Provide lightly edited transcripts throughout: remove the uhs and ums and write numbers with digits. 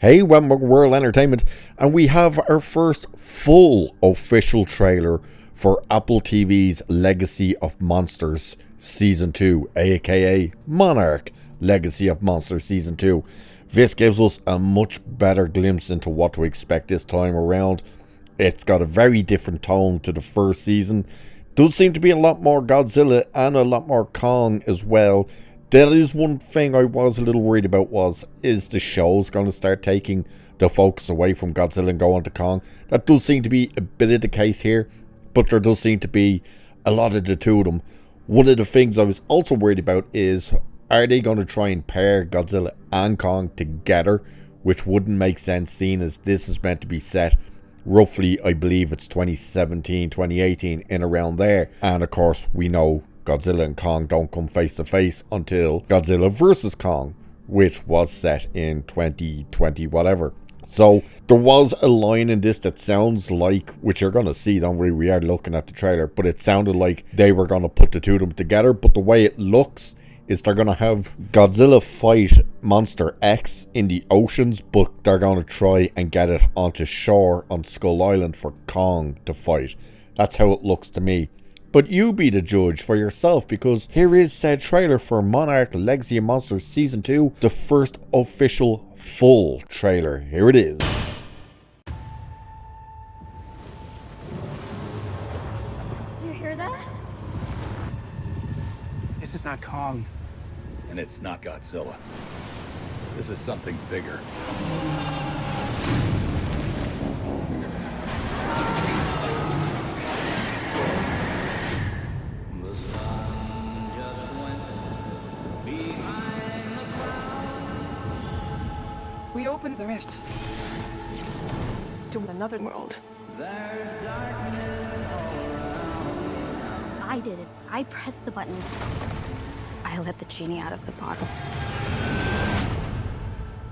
Hey, welcome to World Entertainment, and we have our first full official trailer for Apple TV's Legacy of Monsters Season 2, aka Monarch Legacy of Monsters Season 2. This gives us a much better glimpse into what to expect this time around. It's got a very different tone to the first season. Does seem to be a lot more Godzilla and a lot more Kong as well. That is one thing I was a little worried about, is the show's going to start taking the focus away from Godzilla and go on to Kong. That does seem to be a bit of the case here, but there does seem to be a lot of the two of them. One of the things I was also worried about is, are they going to try and pair Godzilla and Kong together, which wouldn't make sense seeing as this is meant to be set roughly, I believe it's 2017, 2018, in around there. And of course, we know Godzilla and Kong don't come face to face until Godzilla vs. Kong, which was set in 2020 whatever. So there was a line in this that sounds like, which you're going to see, don't worry, we are looking at the trailer, but it sounded like they were going to put the two of them together. But the way it looks is they're going to have Godzilla fight Monster X in the oceans, but they're going to try and get it onto shore on Skull Island for Kong to fight. That's how it looks to me. But you be the judge for yourself, because here is said trailer for Monarch Legacy of Monsters Season 2, the first official full trailer. Here it is. Do you hear that? This is not Kong. And it's not Godzilla. This is something bigger. We opened the rift to another world. I did it. I pressed the button. I let the genie out of the bottle.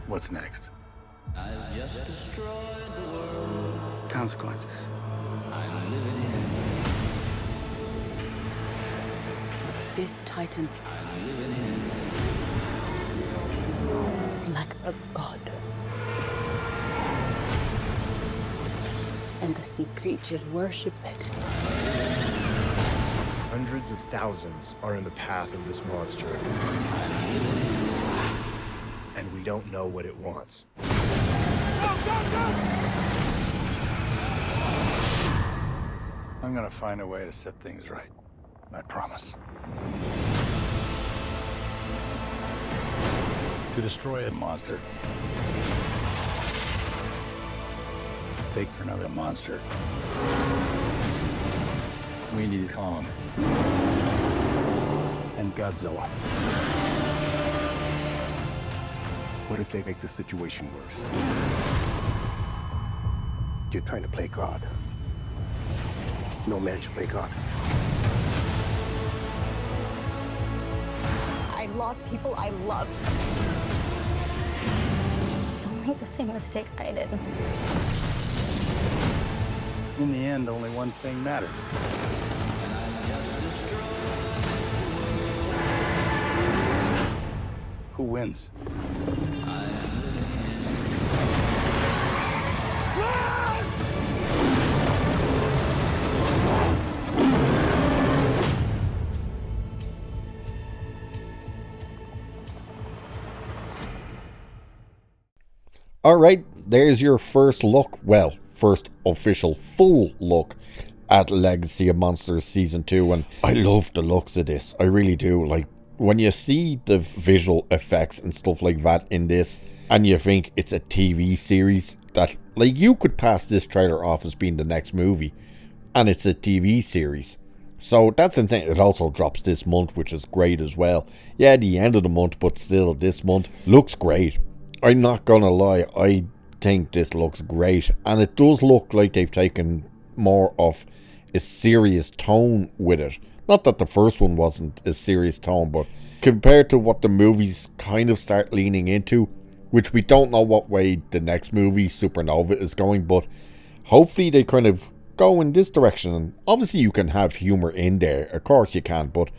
What's next? Consequences. This Titan is like a god. And the sea creatures worship it. Hundreds of thousands are in the path of this monster. And we don't know what it wants. I'm gonna find a way to set things right. I promise. To destroy a monster takes another monster. We need Kong and Godzilla. What if they make the situation worse? You're trying to play God. No man should play God. I lost people I loved. Don't make the same mistake I did. In the end, only one thing matters. Who wins? Alright, there's your first look, well, first official full look at Legacy of Monsters Season 2, and I love the looks of this, I really do. Like, when you see the visual effects and stuff like that in this, and you think it's a TV series, that, like, you could pass this trailer off as being the next movie, and it's a TV series. So that's insane. It also drops this month, which is great as well. Yeah, the end of the month, but still, this month looks great. I'm not gonna lie, I think this looks great, and it does look like they've taken more of a serious tone with it. Not that the first one wasn't a serious tone, but compared to what the movies kind of start leaning into, which we don't know what way the next movie, Supernova, is going, but hopefully they kind of go in this direction. And obviously you can have humor in there, of course you can, but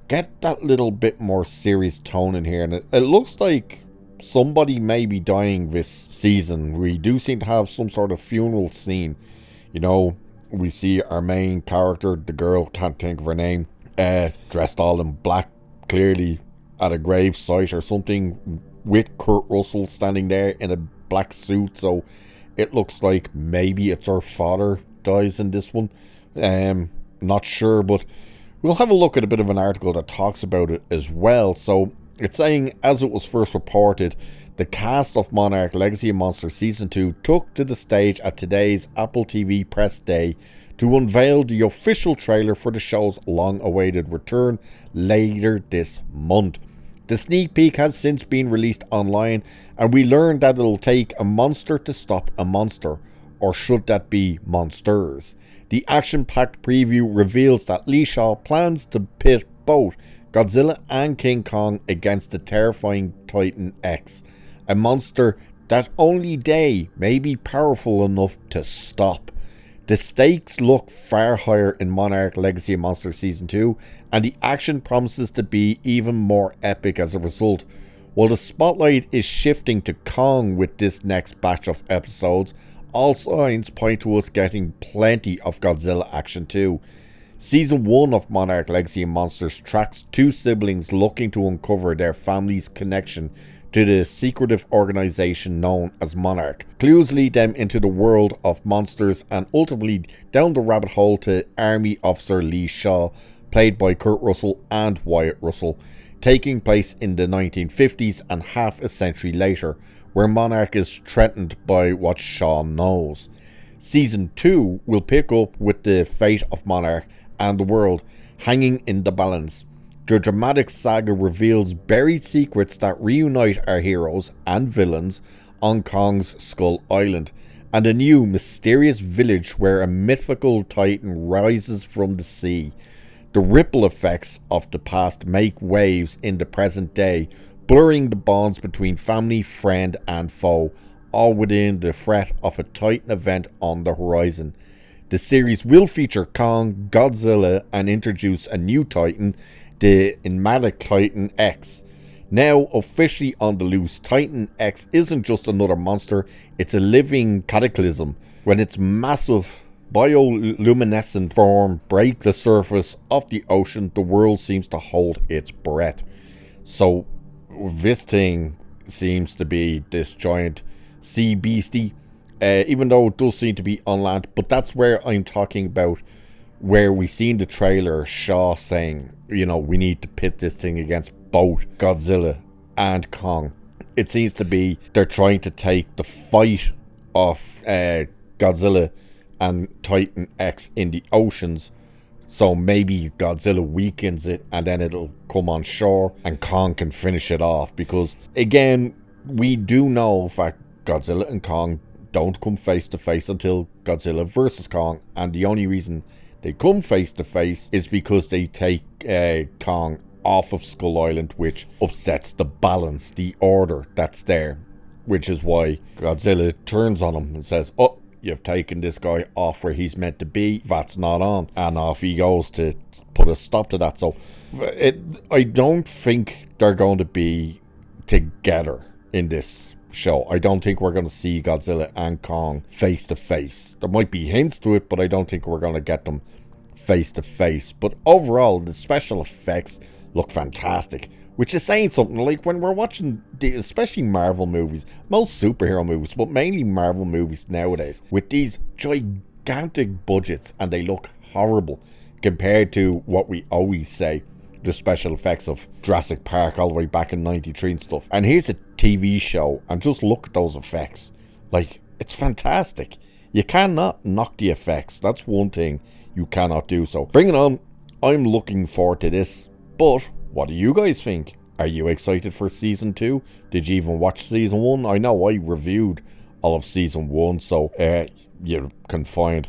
get that little bit more serious tone in here. And it looks like somebody may be dying this season. We do seem to have some sort of funeral scene. You know, we see our main character, the girl, can't think of her name, dressed all in black, clearly at a grave site or something, with Kurt Russell standing there in a black suit. So it looks like maybe it's her father dies in this one. Not sure, but we'll have a look at a bit of an article that talks about it as well. So it's saying, as it was first reported, the cast of Monarch Legacy of Monsters Season 2 took to the stage at today's Apple TV press day to unveil the official trailer for the show's long-awaited return later this month. The sneak peek has since been released online, and we learned that it'll take a monster to stop a monster, or should that be monsters. The action-packed preview reveals that Lee Shaw plans to pit both Godzilla and King Kong against the terrifying Titan X, a monster that only they may be powerful enough to stop. The stakes look far higher in Monarch Legacy of Monsters Season 2, and the action promises to be even more epic as a result. While the spotlight is shifting to Kong with this next batch of episodes, all signs point to us getting plenty of Godzilla action too. Season 1 of Monarch Legacy of Monsters tracks two siblings looking to uncover their family's connection to the secretive organization known as Monarch. Clues lead them into the world of monsters and ultimately down the rabbit hole to Army Officer Lee Shaw, played by Kurt Russell and Wyatt Russell, taking place in the 1950s and half a century later, where Monarch is threatened by what Shaw knows. Season 2 will pick up with the fate of Monarch and the world hanging in the balance. The dramatic saga reveals buried secrets that reunite our heroes and villains on Kong's Skull Island, and a new mysterious village where a mythical titan rises from the sea. The ripple effects of the past make waves in the present day, blurring the bonds between family, friend and foe, all within the threat of a titan event on the horizon. The series will feature Kong, Godzilla, and introduce a new titan, the enigmatic Titan X. Now officially on the loose, Titan X isn't just another monster, it's a living cataclysm. When its massive bioluminescent form breaks the surface of the ocean, the world seems to hold its breath. So this thing seems to be this giant sea beastie, even though it does seem to be on land. But that's where I'm talking about, where we seen the trailer, Shaw saying, you know, we need to pit this thing against both Godzilla and Kong. It seems to be they're trying to take the fight of Godzilla and Titan X in the oceans, so maybe Godzilla weakens it and then it'll come on shore and Kong can finish it off. Because again, we do know in fact Godzilla and Kong don't come face to face until Godzilla versus Kong, and the only reason they come face to face is because they take Kong off of Skull Island, which upsets the balance, the order that's there, which is why Godzilla turns on him and says, oh, you've taken this guy off where he's meant to be, that's not on, and off he goes to put a stop to that. So I don't think they're going to be together in this show. I don't think we're going to see Godzilla and Kong face to face. There might be hints to it, but I don't think we're going to get them face to face. But overall, the special effects look fantastic, which is saying something. Like when we're watching especially Marvel movies, most superhero movies, but mainly Marvel movies nowadays, with these gigantic budgets, and they look horrible compared to what we always say, the special effects of Jurassic Park all the way back in 93 and stuff. And here's a TV show, and just look at those effects. Like, it's fantastic. You cannot knock the effects. That's one thing you cannot do. So bring it on. I'm looking forward to this. But what do you guys think? Are you excited for season 2? Did you even watch season 1? I know I reviewed all of season 1, so you can find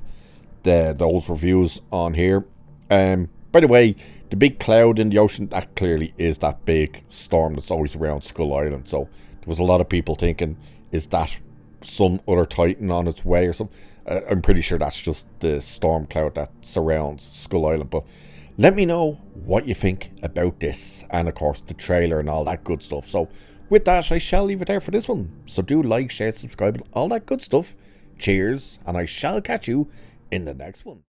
those reviews on here. By the way, the big cloud in the ocean, that clearly is that big storm that's always around Skull Island. So there was a lot of people thinking, is that some other Titan on its way or something? I'm pretty sure that's just the storm cloud that surrounds Skull Island. But let me know what you think about this, and of course the trailer and all that good stuff. So With that, I shall leave it there for this one. So do like, share, subscribe, and all that good stuff. Cheers, and I shall catch you in the next one.